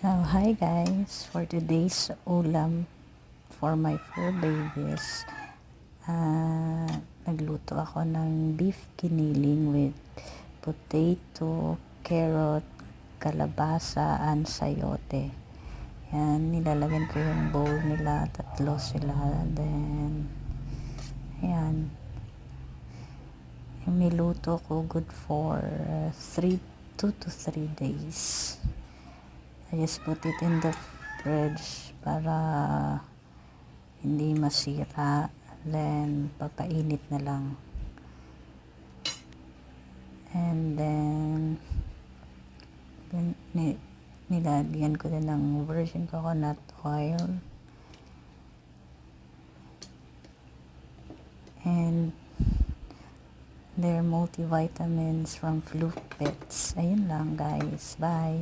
So, hi guys! For today's ulam for my fur babies, nagluto ako ng beef giniling with potato, carrot, kalabasa, and sayote. Yan, nilalagyan ko yung bowl nila, tatlo sila. Then, ayan. Yung niluto ko good for 2 to 3 days. I just put it in the fridge para hindi masira. Then, papainit na lang. And then, nilagyan ko din ng virgin coconut oil. And, their multivitamins from Fluke Pets. Ayun lang guys. Bye!